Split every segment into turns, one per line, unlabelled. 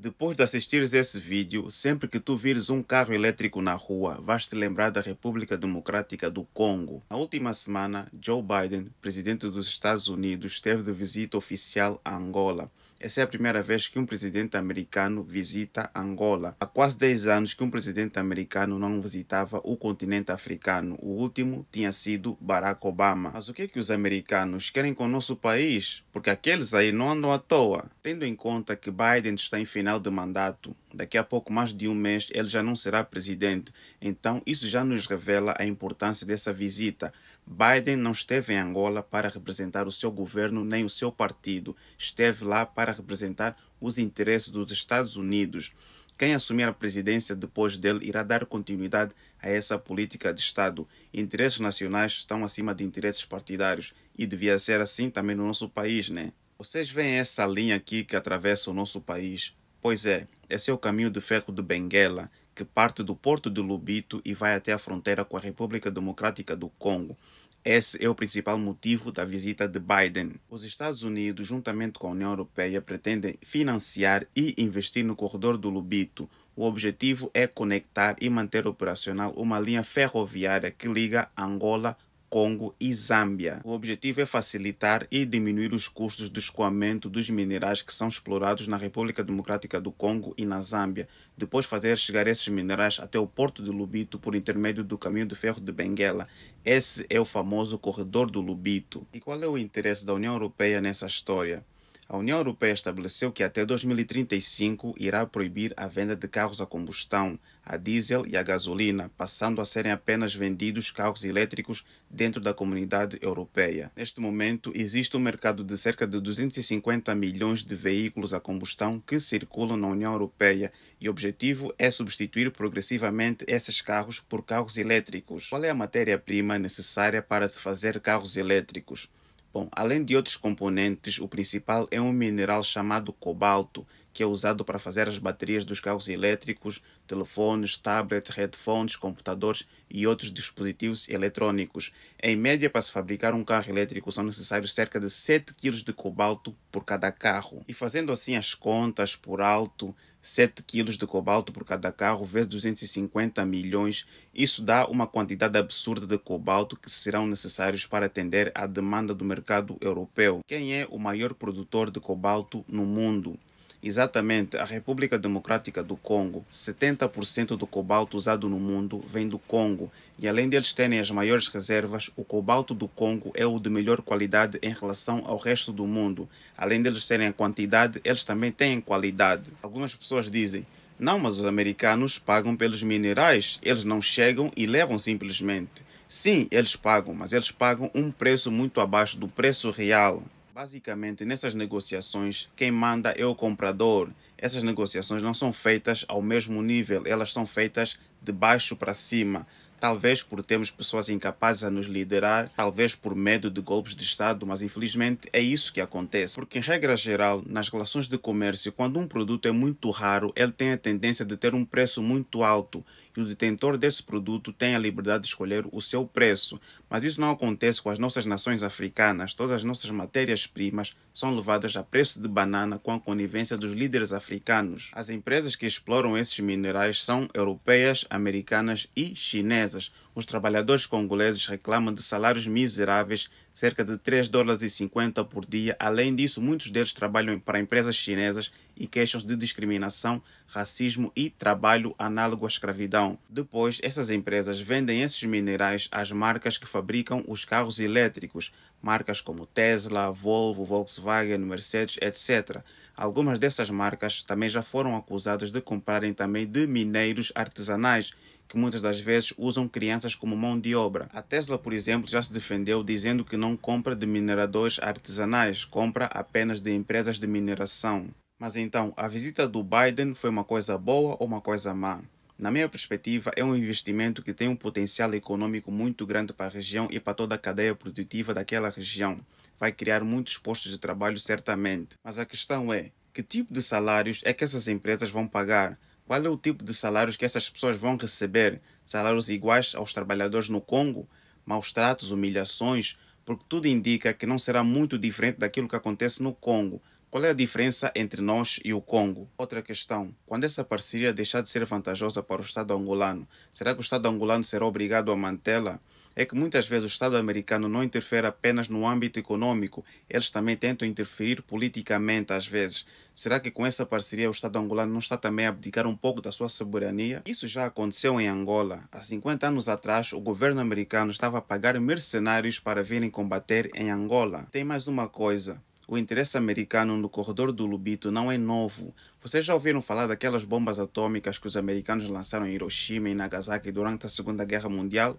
Depois de assistires esse vídeo, sempre que tu vires um carro elétrico na rua, vais te lembrar da República Democrática do Congo. Na última semana, Joe Biden, presidente dos Estados Unidos, esteve de visita oficial a Angola. Essa é a primeira vez que um presidente americano visita Angola. Há quase 10 anos que um presidente americano não visitava o continente africano. O último tinha sido Barack Obama. Mas o que é que os americanos querem com o nosso país? Porque aqueles aí não andam à toa. Tendo em conta que Biden está em final de mandato, daqui a pouco mais de um mês ele já não será presidente. Então isso já nos revela a importância dessa visita. Biden não esteve em Angola para representar o seu governo nem o seu partido. Esteve lá para representar os interesses dos Estados Unidos. Quem assumir a presidência depois dele irá dar continuidade a essa política de Estado. Interesses nacionais estão acima de interesses partidários e devia ser assim também no nosso país, né? Vocês veem essa linha aqui que atravessa o nosso país? Pois é, esse é o caminho de ferro de Benguela, que parte do porto de Lubito e vai até a fronteira com a República Democrática do Congo. Esse é o principal motivo da visita de Biden. Os Estados Unidos, juntamente com a União Europeia, pretendem financiar e investir no corredor do Lubito. O objetivo é conectar e manter operacional uma linha ferroviária que liga Angola, Congo e Zâmbia. O objetivo é facilitar e diminuir os custos de escoamento dos minerais que são explorados na República Democrática do Congo e na Zâmbia, depois fazer chegar esses minerais até o porto de Lubito por intermédio do caminho de ferro de Benguela. Esse é o famoso corredor do Lubito. E qual é o interesse da União Europeia nessa história? A União Europeia estabeleceu que até 2035 irá proibir a venda de carros a combustão, a diesel e a gasolina, passando a serem apenas vendidos carros elétricos dentro da comunidade europeia. Neste momento, existe um mercado de cerca de 250 milhões de veículos a combustão que circulam na União Europeia e o objetivo é substituir progressivamente esses carros por carros elétricos. Qual é a matéria-prima necessária para se fazer carros elétricos? Bom, além de outros componentes, o principal é um mineral chamado cobalto, que é usado para fazer as baterias dos carros elétricos, telefones, tablets, headphones, computadores e outros dispositivos eletrônicos. Em média, para se fabricar um carro elétrico, são necessários cerca de 7 kg de cobalto por cada carro. E fazendo assim as contas por alto, 7 kg de cobalto por cada carro vezes 250 milhões, isso dá uma quantidade absurda de cobalto que serão necessários para atender à demanda do mercado europeu. Quem é o maior produtor de cobalto no mundo? Exatamente, a República Democrática do Congo. 70% do cobalto usado no mundo vem do Congo. E além deles terem as maiores reservas, o cobalto do Congo é o de melhor qualidade em relação ao resto do mundo. Além deles terem a quantidade, eles também têm qualidade. Algumas pessoas dizem, não, mas os americanos pagam pelos minerais, eles não chegam e levam simplesmente. Sim, eles pagam, mas eles pagam um preço muito abaixo do preço real. Basicamente, nessas negociações, quem manda é o comprador. Essas negociações não são feitas ao mesmo nível, elas são feitas de baixo para cima. Talvez por termos pessoas incapazes a nos liderar, talvez por medo de golpes de Estado, mas infelizmente é isso que acontece. Porque, em regra geral, nas relações de comércio, quando um produto é muito raro, ele tem a tendência de ter um preço muito alto e o detentor desse produto tem a liberdade de escolher o seu preço. Mas isso não acontece com as nossas nações africanas. Todas as nossas matérias-primas são levadas a preço de banana com a conivência dos líderes africanos. As empresas que exploram esses minerais são europeias, americanas e chinesas. Os trabalhadores congoleses reclamam de salários miseráveis, cerca de 3 dólares e 50 por dia. Além disso, muitos deles trabalham para empresas chinesas e queixam-se de discriminação, racismo e trabalho análogo à escravidão. Depois, essas empresas vendem esses minerais às marcas que fabricam os carros elétricos, marcas como Tesla, Volvo, Volkswagen, Mercedes, etc. Algumas dessas marcas também já foram acusadas de comprarem também de mineiros artesanais, que muitas das vezes usam crianças como mão de obra. A Tesla, por exemplo, já se defendeu dizendo que não compra de mineradores artesanais, compra apenas de empresas de mineração. Mas então, a visita do Biden foi uma coisa boa ou uma coisa má? Na minha perspectiva, é um investimento que tem um potencial econômico muito grande para a região e para toda a cadeia produtiva daquela região. Vai criar muitos postos de trabalho certamente. Mas a questão é, que tipo de salários é que essas empresas vão pagar? Qual é o tipo de salários que essas pessoas vão receber? Salários iguais aos trabalhadores no Congo? Maus tratos, humilhações? Porque tudo indica que não será muito diferente daquilo que acontece no Congo. Qual é a diferença entre nós e o Congo? Outra questão, quando essa parceria deixar de ser vantajosa para o Estado angolano, será que o Estado angolano será obrigado a mantê-la? É que muitas vezes o Estado americano não interfere apenas no âmbito econômico, eles também tentam interferir politicamente às vezes. Será que com essa parceria o Estado angolano não está também a abdicar um pouco da sua soberania? Isso já aconteceu em Angola. Há 50 anos atrás, o governo americano estava a pagar mercenários para virem combater em Angola. Tem mais uma coisa. O interesse americano no corredor do Lubito não é novo. Vocês já ouviram falar daquelas bombas atômicas que os americanos lançaram em Hiroshima e Nagasaki durante a Segunda Guerra Mundial?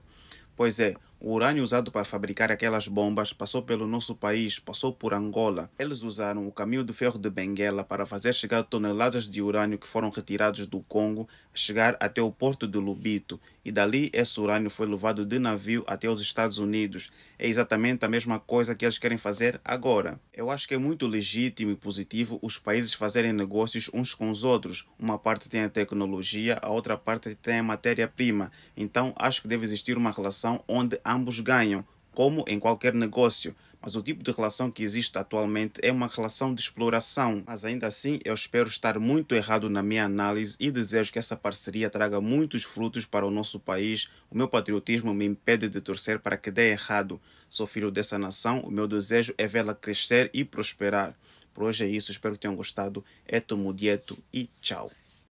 Pois é, o urânio usado para fabricar aquelas bombas passou pelo nosso país, passou por Angola. Eles usaram o caminho do ferro de Benguela para fazer chegar toneladas de urânio que foram retirados do Congo, chegar até o porto de Lubito, e dali esse urânio foi levado de navio até os Estados Unidos. É exatamente a mesma coisa que eles querem fazer agora. Eu acho que é muito legítimo e positivo os países fazerem negócios uns com os outros. Uma parte tem a tecnologia, a outra parte tem a matéria-prima. Então acho que deve existir uma relação onde ambos ganham, como em qualquer negócio. Mas o tipo de relação que existe atualmente é uma relação de exploração. Mas ainda assim, eu espero estar muito errado na minha análise e desejo que essa parceria traga muitos frutos para o nosso país. O meu patriotismo me impede de torcer para que dê errado. Sou filho dessa nação, o meu desejo é vê-la crescer e prosperar. Por hoje é isso, espero que tenham gostado. Eto Mudieto e tchau.